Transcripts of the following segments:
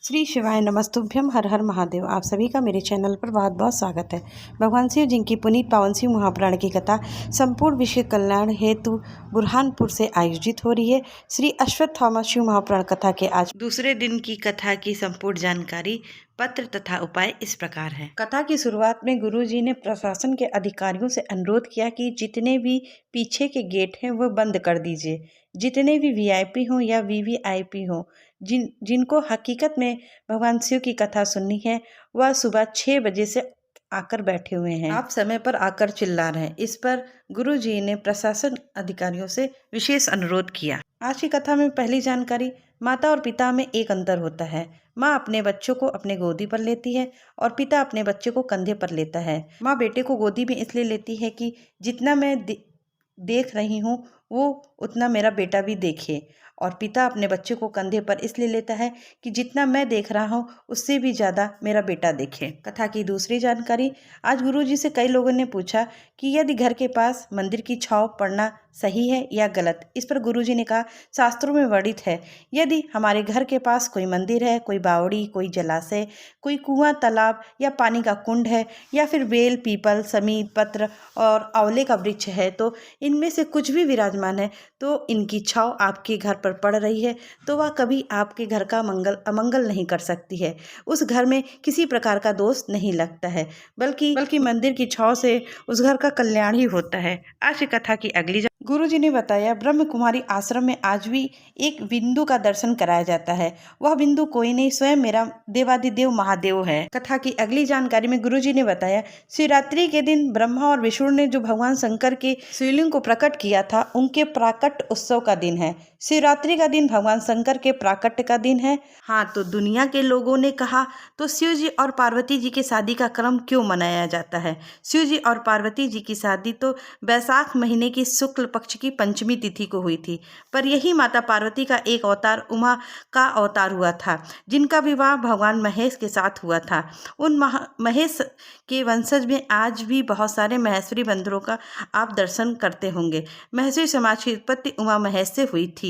श्री शिवाय नमस्तुभ्यम हर हर महादेव। आप सभी का मेरे चैनल पर बहुत बहुत स्वागत है। भगवान शिव जिनकी पुनीत पावन शिव महापुराण की कथा संपूर्ण विश्व कल्याण हेतु बुरहानपुर से आयोजित हो रही है। श्री अश्वत्थामा शिव महापुराण कथा के आज दूसरे दिन की कथा की संपूर्ण जानकारी पत्र तथा उपाय इस प्रकार है। कथा की शुरुआत में गुरुजी ने प्रशासन के अधिकारियों से अनुरोध किया कि जितने भी पीछे के गेट हैं वो बंद कर दीजिए। जितने भी वीआईपी हों या वीवीआईपी हों, जिनको हकीकत में भगवान शिव की कथा सुननी है, वह सुबह 6 बजे से आकर बैठे हुए हैं। आप समय पर आकर चिल्ला रहे हैं। इस पर गुरुजी ने प्रशासन अधिकारियों से विशेष अनुरोध किया। आज की कथा में पहली जानकारी, माता और पिता में एक अंतर होता है। माँ अपने बच्चों को अपने गोदी पर लेती है और पिता अपने बच्चे को कंधे पर लेता है। माँ बेटे को गोदी में इसलिए लेती है कि जितना मैं देख रही हूँ वो उतना मेरा बेटा भी देखे, और पिता अपने बच्चे को कंधे पर इसलिए लेता है कि जितना मैं देख रहा हूँ उससे भी ज़्यादा मेरा बेटा देखे। कथा की दूसरी जानकारी, आज गुरुजी से कई लोगों ने पूछा कि यदि घर के पास मंदिर की छांव पड़ना सही है या गलत। इस पर गुरुजी ने कहा, शास्त्रों में वर्णित है, यदि हमारे घर के पास कोई मंदिर है, कोई बावड़ी, कोई जलाशय, कोई कुआं, तालाब या पानी का कुंड है, या फिर बेल, पीपल, समीर, पत्र और आंवले का वृक्ष है, तो इनमें से कुछ भी विराजमान है, तो इनकी छांव आपके घर पर पड़ रही है, तो वह कभी आपके घर का अमंगल नहीं कर सकती है। उस घर में किसी प्रकार का दोष नहीं लगता है, बल्कि मंदिर की छांव से उस घर का कल्याण ही होता है। आज की कथा की अगली गुरुजी ने बताया, ब्रह्म कुमारी आश्रम में आज भी एक बिंदु का दर्शन कराया जाता है। वह बिंदु कोई नहीं, स्वयं मेरा देवादिदेव महादेव है। कथा की अगली जानकारी में गुरुजी ने बताया, शिवरात्रि के दिन ब्रह्मा और विष्णु ने जो भगवान शंकर के शिवलिंग को प्रकट किया था, उनके प्राकट्य उत्सव का दिन है। शिवरात्रि का दिन भगवान शंकर के प्राकट्य का दिन है। हाँ, तो दुनिया के लोगों ने कहा, तो शिव जी और पार्वती जी की शादी का क्रम क्यों मनाया जाता है? शिव जी और पार्वती जी की शादी तो बैसाख महीने की शुक्ल पक्ष की पंचमी तिथि को हुई थी, पर यही माता पार्वती का एक अवतार उमा का अवतार हुआ था, जिनका विवाह भगवान महेश के साथ हुआ था। उन महेश के वंशज में आज भी बहुत सारे महेश्वरी मंदिरों का आप दर्शन करते होंगे। महेश्वरी समाज की उत्पत्ति उमा महेश से हुई थी।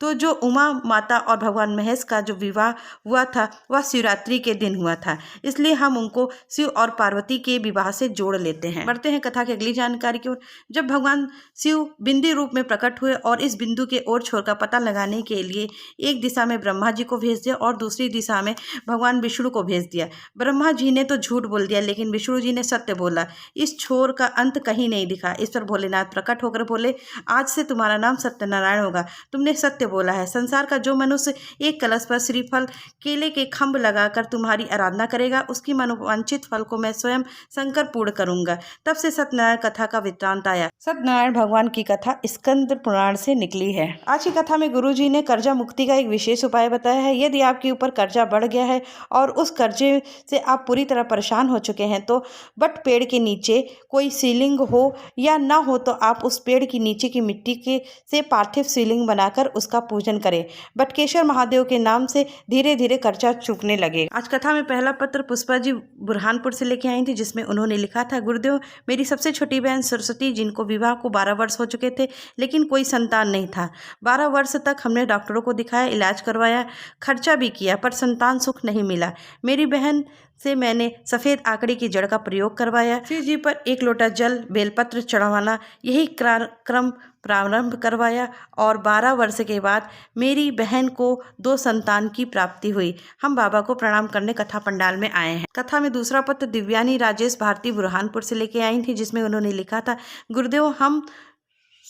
तो जो उमा माता और भगवान महेश का जो विवाह हुआ था वह शिवरात्रि के दिन हुआ था, इसलिए हम उनको शिव और पार्वती के विवाह से जोड़ लेते हैं। बढ़ते हैं कथा की अगली जानकारी की ओर। जब भगवान शिव बिंदु रूप में प्रकट हुए और इस बिंदु के ओर छोर का पता लगाने के लिए एक दिशा में ब्रह्मा जी को भेज दिया और दूसरी दिशा में भगवान विष्णु को भेज दिया। ब्रह्मा जी ने तो झूठ बोल दिया, लेकिन विष्णु जी ने सत्य बोला। इस छोर का अंत कहीं नहीं दिखा। इस पर भोलेनाथ प्रकट होकर बोले, आज से तुम्हारा नाम सत्यनारायण होगा। तुमने सत्य बोला है। संसार का जो मनुष्य एक कलश पर श्रीफल केले के खंभ लगाकर तुम्हारी आराधना करेगा, उसकी मनोवांछित फल को मैं स्वयं शंकर पूर्ण करूंगा। तब से सत्यनारायण कथा का वृत्तांत आया। सत्यनारायण भगवान की कथा स्कंद पुराण से निकली है। आज की कथा में गुरुजी ने कर्जा मुक्ति का एक विशेष उपाय बताया है। यदि आपके ऊपर कर्जा बढ़ गया है और उस कर्जे से आप पूरी तरह परेशान हो चुके हैं, तो बट पेड़ के नीचे कोई शिवलिंग हो या ना हो, तो आप उस पेड़ की नीचे की मिट्टी के से पार्थिव शिवलिंग बनाकर उसका पूजन करें। बटकेश्वर महादेव के नाम से धीरे धीरे कर्जा चूकने लगे। आज कथा में पहला पत्र पुष्पा जी बुरहानपुर से लेके आई थी, जिसमें उन्होंने लिखा था, गुरुदेव, मेरी सबसे छोटी बहन सरस्वती, जिनको विवाह को 12 वर्ष हो चुके थे, लेकिन कोई संतान नहीं था। 12 वर्ष तक हमने डॉक्टरों को दिखाया, इलाज करवाया, खर्चा भी किया, पर संतान सुख नहीं मिला। मेरी बहन से मैंने सफ़ेद आकड़ी की जड़ का प्रयोग करवाया, शिव जी पर 1 लोटा जल बेलपत्र चढ़ावाना, यही क्रम प्रारंभ करवाया, और 12 वर्ष के बाद मेरी बहन को 2 संतान की प्राप्ति हुई। हम बाबा को प्रणाम करने कथा पंडाल में आए हैं। कथा में दूसरा पत्र दिव्यानी राजेश भारती बुरहानपुर से लेके आई थी, जिसमें उन्होंने लिखा था, गुरुदेव, हम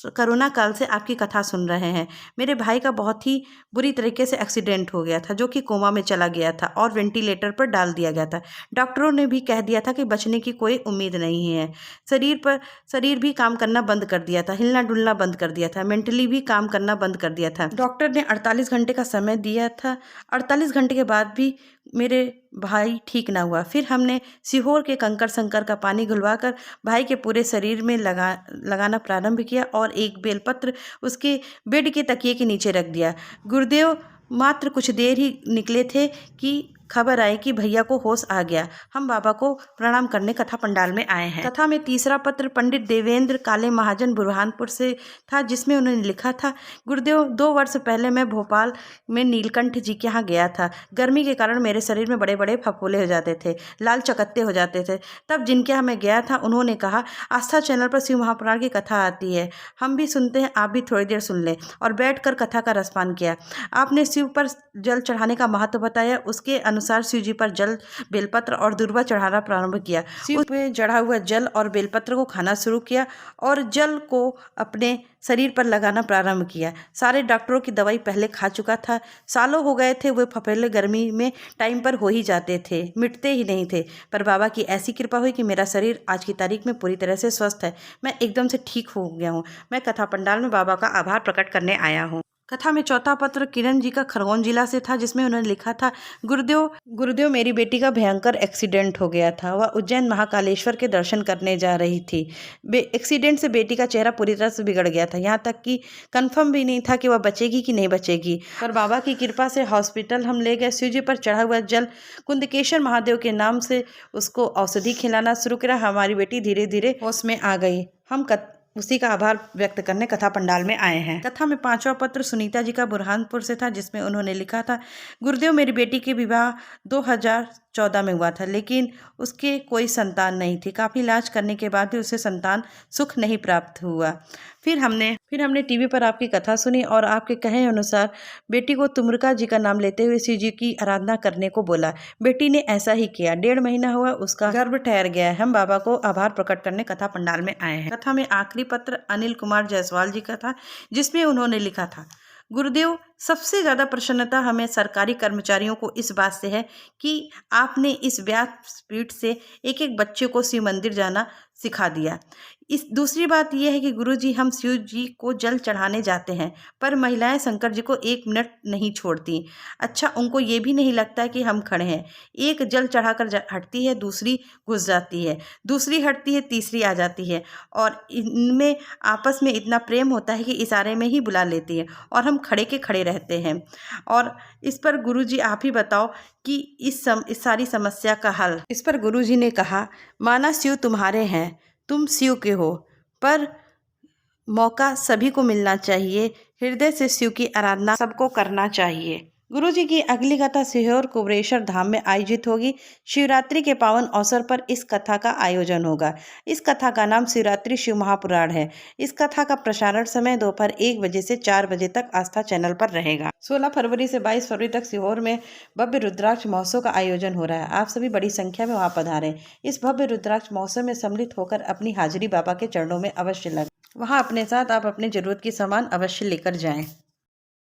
कोरोना काल से आपकी कथा सुन रहे हैं। मेरे भाई का बहुत ही बुरी तरीके से एक्सीडेंट हो गया था, जो कि कोमा में चला गया था और वेंटिलेटर पर डाल दिया गया था। डॉक्टरों ने भी कह दिया था कि बचने की कोई उम्मीद नहीं है। शरीर भी काम करना बंद कर दिया था, हिलना डुलना बंद कर दिया था, मेंटली भी काम करना बंद कर दिया था। डॉक्टर ने 48 घंटे का समय दिया था। 48 घंटे के बाद भी मेरे भाई ठीक ना हुआ। फिर हमने सीहोर के कंकर शंकर का पानी घुलवाकर भाई के पूरे शरीर में लगाना प्रारंभ किया और एक बेलपत्र उसके बेड के तकिए के नीचे रख दिया। गुरुदेव, मात्र कुछ देर ही निकले थे कि खबर आई कि भैया को होश आ गया। हम बाबा को प्रणाम करने कथा पंडाल में आए हैं। कथा में तीसरा पत्र पंडित देवेंद्र काले महाजन बुरहानपुर से था, जिसमें उन्होंने लिखा था, गुरुदेव 2 वर्ष पहले मैं भोपाल में नीलकंठ जी के यहाँ गया था। गर्मी के कारण मेरे शरीर में बड़े बड़े फफोले हो जाते थे, लाल चकत्ते हो जाते थे। तब जिनके यहाँ मैं गया था उन्होंने कहा, आस्था चैनल पर शिव महापुराण की कथा आती है, हम भी सुनते हैं, आप भी थोड़ी देर सुन लें। और बैठकर कथा का रसपान किया। आपने शिव पर जल चढ़ाने का महत्व बताया। उसके अनुसार शिव जी पर जल, बेलपत्र और दूर्वा चढ़ाना प्रारंभ किया। शिव पे चढ़ा हुआ जल और बेलपत्र को खाना शुरू किया और जल को अपने शरीर पर लगाना प्रारंभ किया। सारे डॉक्टरों की दवाई पहले खा चुका था। सालों हो गए थे, वे फफेले गर्मी में टाइम पर हो ही जाते थे, मिटते ही नहीं थे। पर बाबा की ऐसी कृपा हुई कि मेरा शरीर आज की तारीख में पूरी तरह से स्वस्थ है। मैं एकदम से ठीक हो गया हूँ। मैं कथा पंडाल में बाबा का आभार प्रकट करने आया हूँ। कथा में चौथा पत्र किरण जी का खरगोन जिला से था, जिसमें उन्होंने लिखा था, गुरुदेव मेरी बेटी का भयंकर एक्सीडेंट हो गया था। वह उज्जैन महाकालेश्वर के दर्शन करने जा रही थी। एक्सीडेंट से बेटी का चेहरा पूरी तरह से बिगड़ गया था, यहाँ तक कि कंफर्म भी नहीं था कि वह बचेगी कि नहीं बचेगी। पर बाबा की कृपा से हॉस्पिटल हम ले गए। शिव जी पर चढ़ा हुआ जल कुंदकेश्वर महादेव के नाम से उसको औषधि खिलाना शुरू किया। हमारी बेटी धीरे धीरे होश में आ गई। हम उसी का आभार व्यक्त करने कथा पंडाल में आए हैं। कथा में 5वां पत्र सुनीता जी का बुरहानपुर से था, जिसमें उन्होंने लिखा था, गुरुदेव मेरी बेटी के विवाह 2014 में हुआ था, लेकिन उसके कोई संतान नहीं थी। काफ़ी इलाज करने के बाद भी उसे संतान सुख नहीं प्राप्त हुआ। फिर हमने टीवी पर आपकी कथा सुनी और आपके कहे अनुसार बेटी को तुमरका जी का नाम लेते हुए शिव जी की आराधना करने को बोला। बेटी ने ऐसा ही किया। 1.5 महीना हुआ, उसका गर्भ ठहर गया है। हम बाबा को आभार प्रकट करने कथा पंडाल में आए हैं। कथा में आखिरी पत्र अनिल कुमार जायसवाल जी का था, जिसमें उन्होंने लिखा था, गुरुदेव सबसे ज़्यादा प्रसन्नता हमें सरकारी कर्मचारियों को इस बात से है कि आपने इस व्यासपीठ से एक एक बच्चे को शिव मंदिर जाना सिखा दिया। इस दूसरी बात यह है कि गुरुजी, हम शिव जी को जल चढ़ाने जाते हैं, पर महिलाएं शंकर जी को 1 मिनट नहीं छोड़ती। अच्छा, उनको ये भी नहीं लगता कि हम खड़े हैं। एक जल चढ़ाकर हटती है, दूसरी घुस जाती है, दूसरी हटती है, तीसरी आ जाती है, और इनमें आपस में इतना प्रेम होता है कि इशारे में ही बुला लेती है और हम खड़े के खड़े रहते हैं। और इस पर गुरुजी आप ही बताओ कि इस सारी समस्या का हल। इस पर गुरुजी ने कहा, माना शिव तुम्हारे हैं, तुम शिव के हो, पर मौका सभी को मिलना चाहिए। हृदय से शिव की आराधना सबको करना चाहिए। गुरुजी की अगली कथा सीहोर कुबरेश्वर धाम में आयोजित होगी। शिवरात्रि के पावन अवसर पर इस कथा का आयोजन होगा। इस कथा का नाम शिवरात्रि शिव महापुराण है। इस कथा का प्रसारण समय दोपहर 1 बजे से 4 बजे तक आस्था चैनल पर रहेगा। 16 फरवरी से 22 फरवरी तक सीहोर में भव्य रुद्राक्ष महोत्सव का आयोजन हो रहा है। आप सभी बड़ी संख्या में वहां पधारें। इस भव्य रुद्राक्ष महोत्सव में सम्मिलित होकर अपनी हाजिरी बाबा के चरणों में अवश्य लगाएं। वहां अपने साथ आप अपनी जरूरत की सामान अवश्य लेकर जाएं।